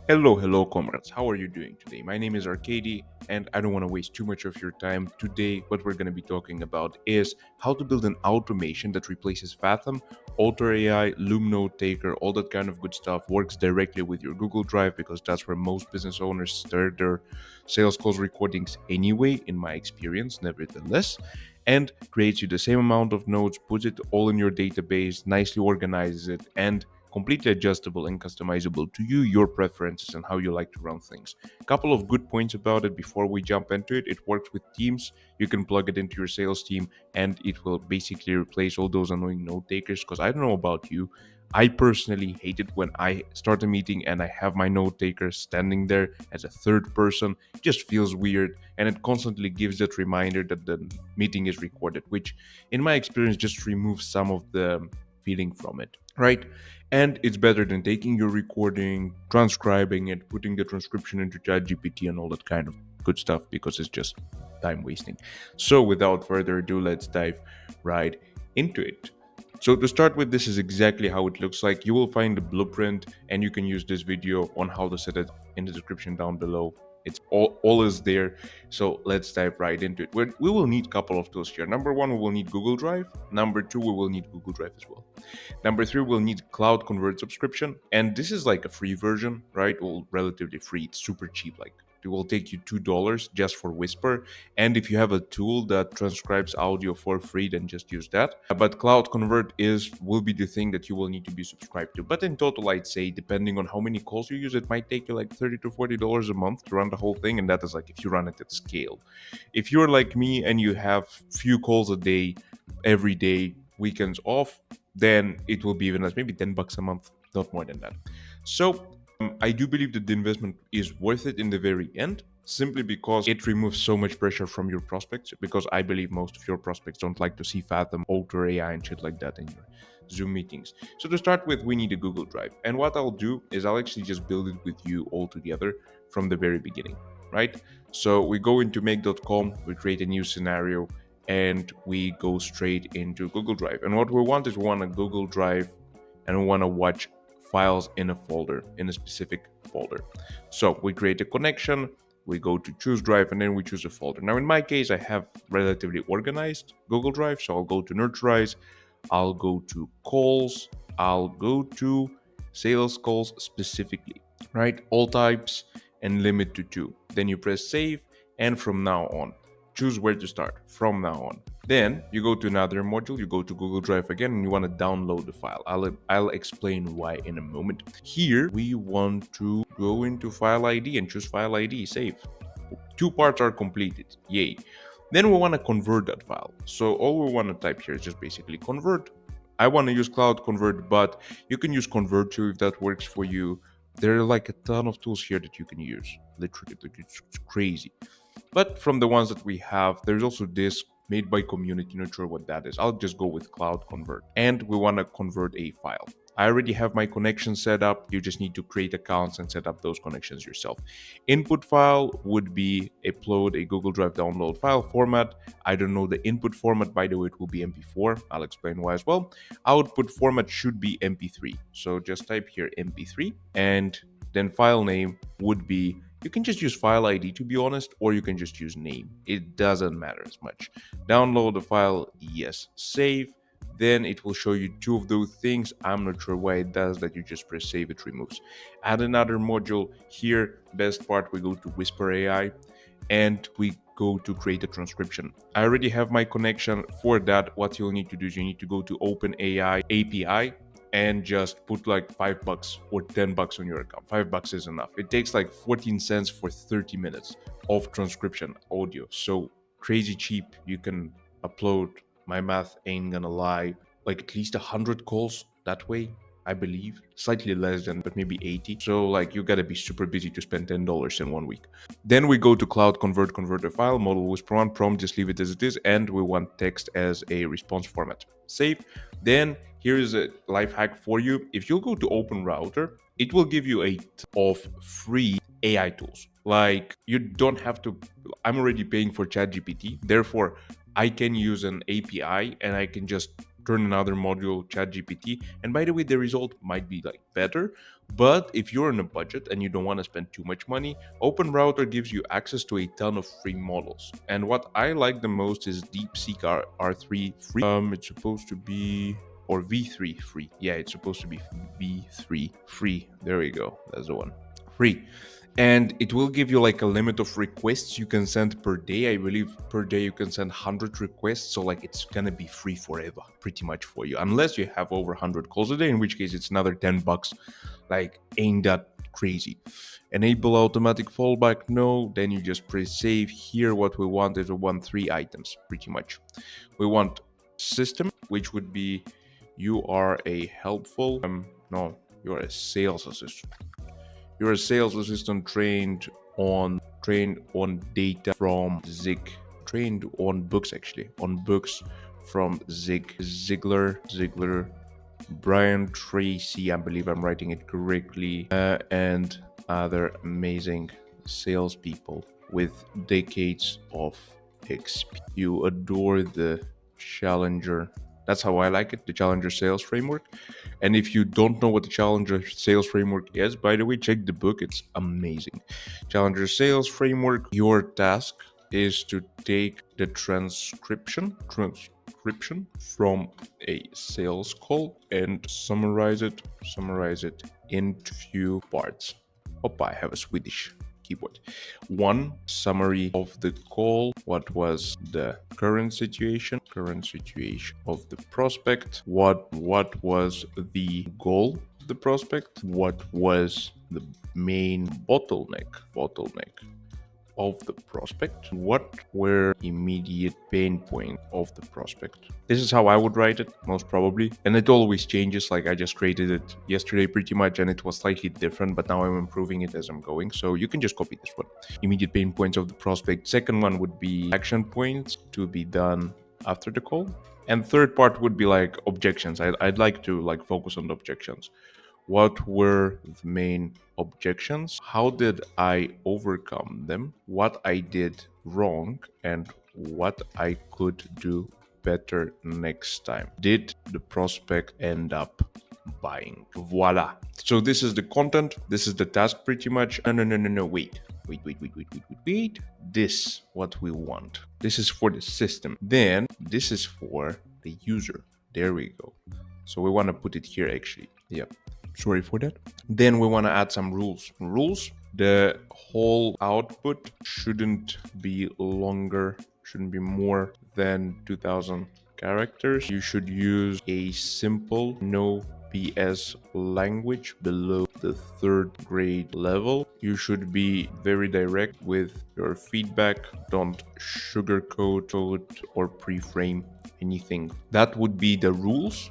Hello, comrades. How are you doing today? My name is Arcady, and I don't want to waste too much of your time. Today, what we're going to be talking about is how to build an automation that replaces Fathom, Alter AI, Loom Notetaker, all that kind of good stuff, works directly with your Google Drive because that's where most business owners start their sales calls recordings anyway, in my experience, nevertheless, and creates you the same amount of notes, puts it all in your database, nicely organizes it, and completely adjustable and customizable to you, your preferences, and how you like to run things. A couple of good points about it before we jump into it. It works with Teams. You can plug it into your sales team, and it will basically replace all those annoying note takers. Because I don't know about you, I personally hate it when I start a meeting and I have my note taker standing there as a third person. It just feels weird, and it constantly gives that reminder that the meeting is recorded, which, in my experience, just removes some of the feeling from it, right? And it's better than taking your recording, transcribing it, putting the transcription into ChatGPT and all that kind of good stuff because it's just time wasting. So, without further ado, let's dive right into it. So, to start with, this is exactly how it looks like. You will find the blueprint, and you can use this video on how to set it in the description down below. It's all is there. So let's dive right into it. We will need a couple of tools here. Number one, we will need Google Drive. Number two, we will need Google Drive as well. Number three, we'll need Cloud Convert subscription. And this is like a free version, right? Well, relatively free. It's super cheap. Like it will take you $2 just for Whisper. And if you have a tool that transcribes audio for free, then just use that. But Cloud Convert will be the thing that you will need to be subscribed to. But in total, I'd say depending on how many calls you use, it might take you like $30 to $40 a month to run the whole thing. And that is like if you run it at scale. If you're like me and you have few calls a day, every day, weekends off, then it will be even less, maybe $10 a month, not more than that. So I do believe that the investment is worth it in the very end, simply because it removes so much pressure from your prospects. Because I believe most of your prospects don't like to see Fathom, Alter AI, and shit like that in your Zoom meetings. So to start with, we need a Google Drive, and what I'll do is I'll actually just build it with you all together from the very beginning, right? So we go into make.com, we create a new scenario, and we go straight into Google Drive. And what we want is we want a Google Drive, and we want to watch files in a folder, in a specific folder. So we create a connection, we go to choose drive, and then we choose a folder. Now in my case, I have relatively organized Google Drive, so I'll go to nurturize, I'll go to calls, I'll go to sales calls specifically, right? All types and limit to 2. Then you press save, and from now on, choose where to start from now on. Then you go to another module, you go to Google Drive again, and you want to download the file. I'll explain why in a moment. Here we want to go into file ID and choose file ID, save. 2 parts are completed, yay. Then we want to convert that file. So all we want to type here is just basically convert. I want to use Cloud Convert, but you can use Convert too if that works for you. There are like a ton of tools here that you can use. Literally, it's crazy. But from the ones that we have, there's also this made by community. Not sure what that is. I'll just go with Cloud Convert. And we want to convert a file. I already have my connection set up. You just need to create accounts and set up those connections yourself. Input file would be upload a Google Drive download file format. I don't know the input format, by the way, it will be MP4. I'll explain why as well. Output format should be MP3. So just type here MP3, and then file name would be, you can just use file ID to be honest, or you can just use name. It doesn't matter as much. Download the file, yes, save. Then it will show you 2 of those things. I'm not sure why it does that. You just press save, it removes. Add another module. Here, best part, we go to Whisper AI and we go to create a transcription. I already have my connection. For that, what you'll need to do is you need to go to OpenAI API and just put like $5 or $10 on your account. $5 is enough. It takes like 14 cents for 30 minutes of transcription audio. So crazy cheap. You can upload, my math ain't gonna lie, like at least 100 calls that way, I believe. Slightly less than, but maybe 80. So like you gotta be super busy to spend $10 in 1 week. Then we go to Cloud Convert a file, model Whisper 1, prompt, just leave it as it is, and we want text as a response format. Save. Then here is a life hack for you. If you go to Open Router, it will give you a ton of free AI tools. Like you don't have to, I'm already paying for ChatGPT, therefore I can use an API and I can just turn another module, ChatGPT. And by the way, the result might be like better, But if you're on a budget and you don't want to spend too much money, OpenRouter gives you access to a ton of free models. And what I like the most is DeepSeek R3 free. It's supposed to be, or V3 free. Yeah, it's supposed to be V3 free. There we go. That's the one. Free. And it will give you like a limit of requests you can send per day. I believe per day you can send 100 requests, so like it's gonna be free forever pretty much for you, unless you have over 100 calls a day, in which case it's another $10. Like, ain't that crazy? Enable automatic fallback, no. Then you just press save. Here what we want is we want 3 items pretty much. We want system, which would be you are a helpful no, you're a sales assistant. You're a sales assistant trained on data from Zig, trained on books, actually, on books from Ziegler, Brian Tracy, I believe I'm writing it correctly, and other amazing salespeople with decades of experience. You adore the Challenger. That's how I like it, the Challenger sales framework. And if you don't know what the Challenger sales framework is, by the way, check the book. It's amazing. Challenger sales framework. Your task is to take the transcription from a sales call and summarize it into few parts. I have a Swedish keyboard. 1, summary of the call. What was the current situation of the prospect? What was the goal of the prospect? What was the main bottleneck of the prospect? What were immediate pain points of the prospect? This is how I would write it, most probably. And it always changes. Like, I just created it yesterday pretty much, and it was slightly different, but now I'm improving it as I'm going. So you can just copy this one. Immediate pain points of the prospect. Second one would be action points to be done after the call. And third part would be like objections. I'd like to like focus on the objections. What were the main objections? How did I overcome them? What I did wrong and what I could do better next time? Did the prospect end up buying? Voila. So this is the content. This is the task pretty much. No. Wait. This what we want. This is for the system. Then this is for the user. There we go. So we want to put it here actually. Yeah. Sorry for that. Then we want to add some rules. The whole output shouldn't be more than 2000 characters. You should use a simple, no BS language below the 3rd grade level. You should be very direct with your feedback. Don't sugarcoat or pre-frame anything. That would be the rules,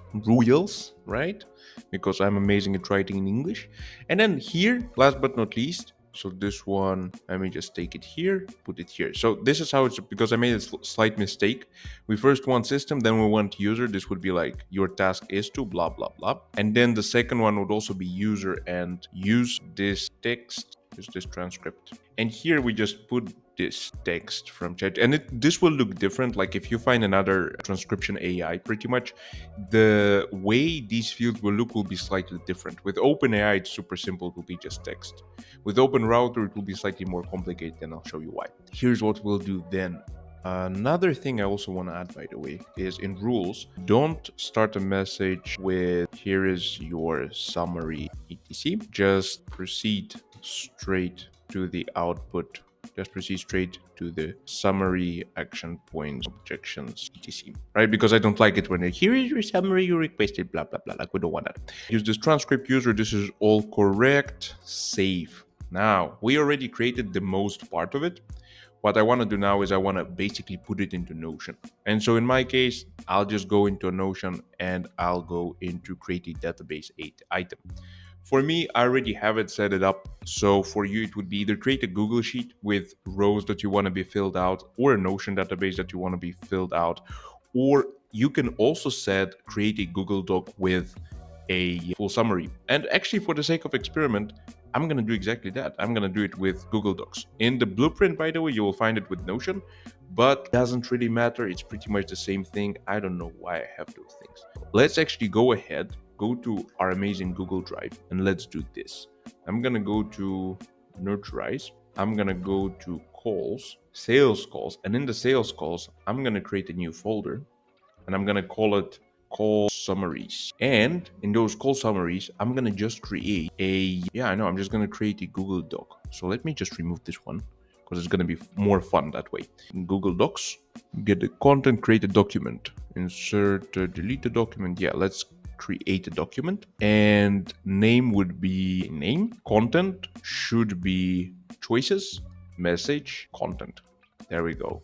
right? Because I'm amazing at writing in English. And then here, last but not least, so this one, let me just take it here, put it here. So this is how it's, because I made a slight mistake. We first want system, then we want user. This would be like your task is to blah, blah, blah. And then the second one would also be user and use this text, use this transcript. And here we just put this text from chat, and this will look different. Like if you find another transcription AI, pretty much the way these fields will look will be slightly different. With OpenAI, it's super simple, it will be just text. With OpenRouter, it will be slightly more complicated, and I'll show you why. Here's what we'll do then. Another thing I also want to add, by the way, is in rules, don't start a message with here is your summary etc. Just proceed straight to the output. Just proceed straight to the summary, action points, objections, etc. Right? Because I don't like it when here is your summary, you requested, blah, blah, blah. Like, we don't want that. Use this transcript user. This is all correct. Save. Now, we already created the most part of it. What I want to do now is I want to basically put it into Notion. And so in my case, I'll just go into Notion and I'll go into create a database item. For me, I already have it set it up. So for you, it would be either create a Google Sheet with rows that you want to be filled out, or a Notion database that you want to be filled out. Or you can also create a Google Doc with a full summary. And actually, for the sake of experiment, I'm going to do exactly that. I'm going to do it with Google Docs. In the blueprint, by the way, you will find it with Notion, but it doesn't really matter. It's pretty much the same thing. I don't know why I have those things. Let's actually go ahead go to our amazing Google Drive and let's do this. I'm gonna go to Notarize. I'm gonna go to calls, sales calls, and in the sales calls, I'm gonna create a new folder and I'm gonna call it call summaries. And in those call summaries, I'm gonna just create I'm just gonna create a Google Doc. So let me just remove this one because it's gonna be more fun that way. In Google Docs, get the content, create a document, insert, delete the document. Yeah, let's create a document, and name would be name. Content should be choices, message, content. There we go.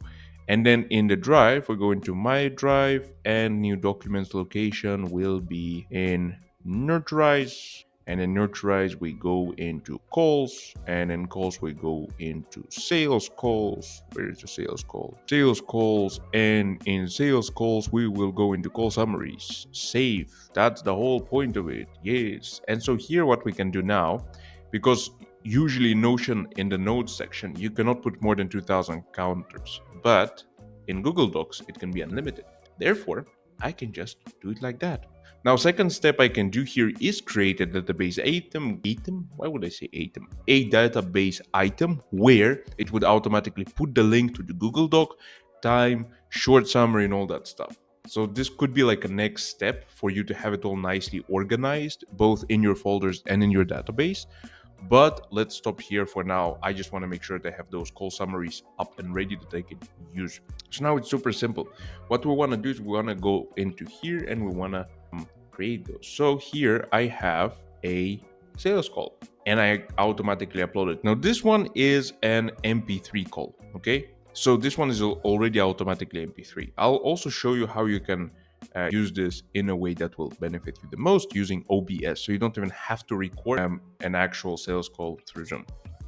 And then in the drive, we go into my drive, and new documents location will be in Notarize. And in Notarize, we go into calls, and in calls, we go into sales calls. Where is the sales call? Sales calls, and in sales calls, we will go into call summaries. Save. That's the whole point of it. Yes. And so here, what we can do now, because usually Notion in the notes section, you cannot put more than 2000 counters, but in Google Docs, it can be unlimited. Therefore, I can just do it like that. Now, second step I can do here is create a database item. Why would I say item? A database item where it would automatically put the link to the Google Doc, time, short summary, and all that stuff. So this could be like a next step for you to have it all nicely organized, both in your folders and in your database. But let's stop here for now. I just want to make sure that I have those call summaries up and ready that I can use. So now it's super simple. What we want to do is we want to go into here and we want to create those. So here I have a sales call and I automatically upload it. Now this one is an MP3 call, okay? So this one is already automatically MP3. I'll also show you how you can use this in a way that will benefit you the most using OBS. So you don't even have to record an actual sales call through Zoom.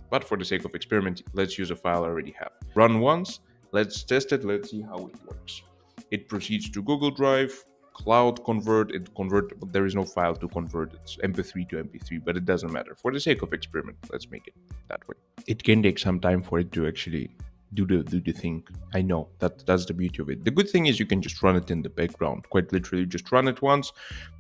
But for the sake of experiment, let's use a file I already have. Run once, let's test it, let's see how it works. It proceeds to Google Drive, cloud convert, but there is no file to convert. It's MP3 to MP3, but it doesn't matter. For the sake of experiment, let's make it that way. It can take some time for it to actually do the thing. I know that's the beauty of it. The good thing is you can just run it in the background. Quite literally, just run it once,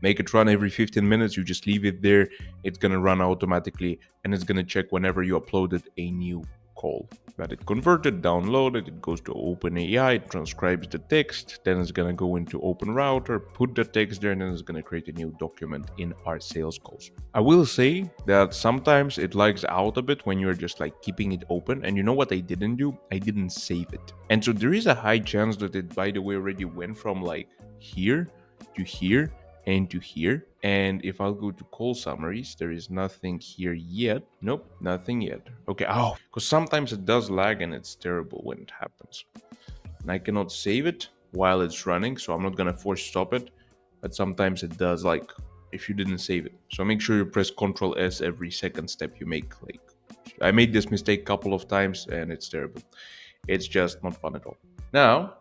make it run every 15 minutes. You just leave it there. It's gonna run automatically, and it's gonna check whenever you uploaded a new call. That it converted, downloaded, it goes to OpenAI, it transcribes the text, then it's gonna go into OpenRouter, put the text there, and then it's gonna create a new document in our sales calls. I will say that sometimes it lags out a bit when you're just like keeping it open, and you know what I didn't do? I didn't save it. And so there is a high chance that it, by the way, already went from like here to here and to here. And if I'll go to call summaries, there is nothing here yet. Nope, nothing yet. Okay, because sometimes it does lag and it's terrible when it happens. And I cannot save it while it's running, so I'm not gonna force stop it. But sometimes it does, like if you didn't save it. So make sure you press Ctrl S every second step you make. Like I made this mistake a couple of times and it's terrible. It's just not fun at all. Now,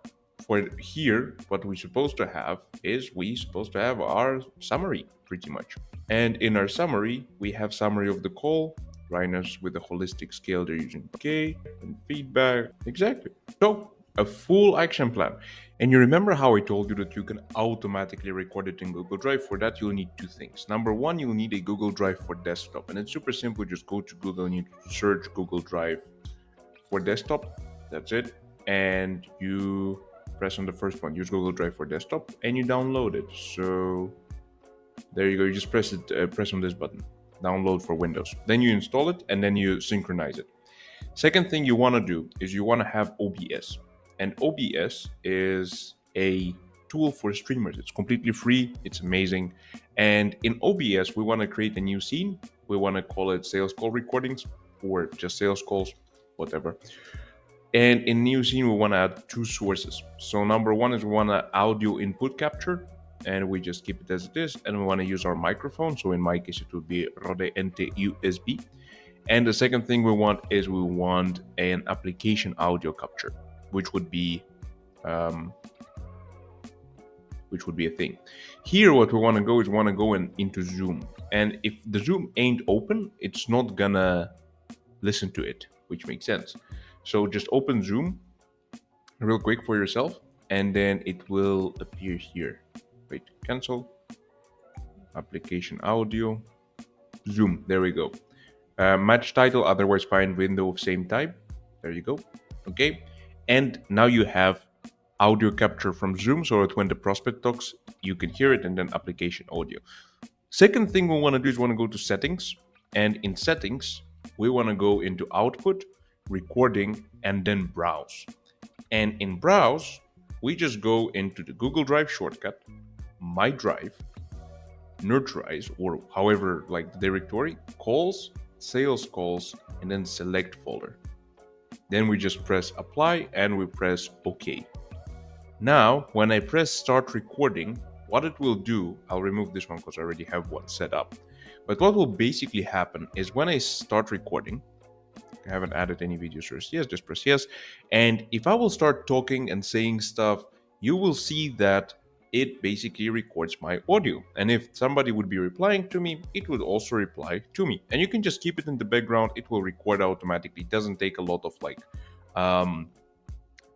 for here, what we're supposed to have is we're supposed to have our summary pretty much. And in our summary, we have summary of the call, Rhinos with a holistic scale they're using okay, and feedback. Exactly. So a full action plan. And you remember how I told you that you can automatically record it in Google Drive? For that, you'll need two things. Number one, you'll need a Google Drive for desktop. And it's super simple. Just go to Google and you search Google Drive for desktop. That's it. And you press on the first one, use Google Drive for desktop, and you download it. So there you go. You just press on this button, download for Windows. Then you install it, and then you synchronize it. Second thing you want to do is you want to have OBS, and OBS is a tool for streamers. It's completely free. It's amazing. And in OBS, we want to create a new scene. We want to call it sales call recordings or just sales calls, whatever. And in new scene, we want to add two sources. So number one is we want to audio input capture, and we just keep it as it is. And we want to use our microphone. So in my case, it would be Rode NT USB. And the second thing we want is we want an application audio capture, which would be a thing. Here, what we want to go is into Zoom. And if the Zoom ain't open, it's not gonna listen to it, which makes sense. So just open Zoom real quick for yourself, and then it will appear here. Wait, cancel. application audio, Zoom. There we go. Match title, otherwise find window of same type. There you go. Okay. And now you have audio capture from Zoom so that when the prospect talks, you can hear it, and then application audio. Second thing we want to do is want to go to settings. And in settings, we want to go into output, recording, and then browse. And in browse, we just go into the Google Drive shortcut, My Drive, nurturize, or however, like the directory, calls, sales calls, and then select folder. Then we just press apply and we press OK. Now, when I press start recording, what it will do, I'll remove this one because I already have one set up. But what will basically happen is when I start recording, I haven't added any videos first. Yes, just press yes. And if I will start talking and saying stuff, you will see that it basically records my audio. And if somebody would be replying to me, it would also reply to me. And you can just keep it in the background. It will record automatically. It doesn't take a lot of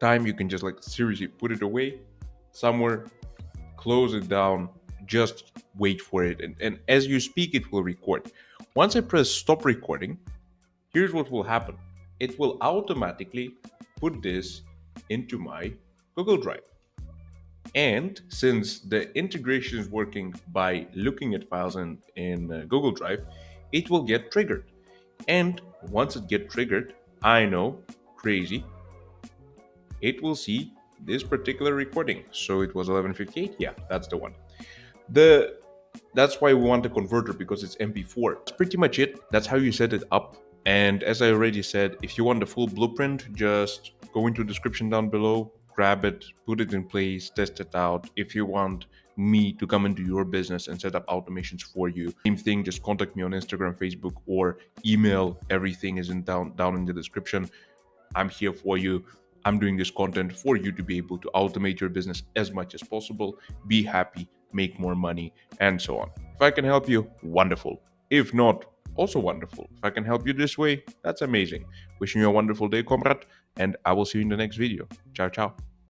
time. You can just seriously put it away somewhere, close it down, just wait for it. And as you speak, it will record. Once I press stop recording, here's what will happen. It will automatically put this into my Google Drive. And since the integration is working by looking at files in Google Drive, it will get triggered. And once it gets triggered, I know, crazy, it will see this particular recording. So it was 11:58. Yeah, that's the one. That's why we want a converter, because it's MP4. That's pretty much it. That's how you set it up. And as I already said, if you want the full blueprint, just go into the description down below, grab it, put it in place, test it out. If you want me to come into your business and set up automations for you, same thing, just contact me on Instagram, Facebook, or email. Everything is down in the description. I'm here for you. I'm doing this content for you to be able to automate your business as much as possible, be happy, make more money, and so on. If I can help you, wonderful. If not, also wonderful. If I can help you this way, that's amazing. Wishing you a wonderful day, comrade, and I will see you in the next video. Ciao, ciao.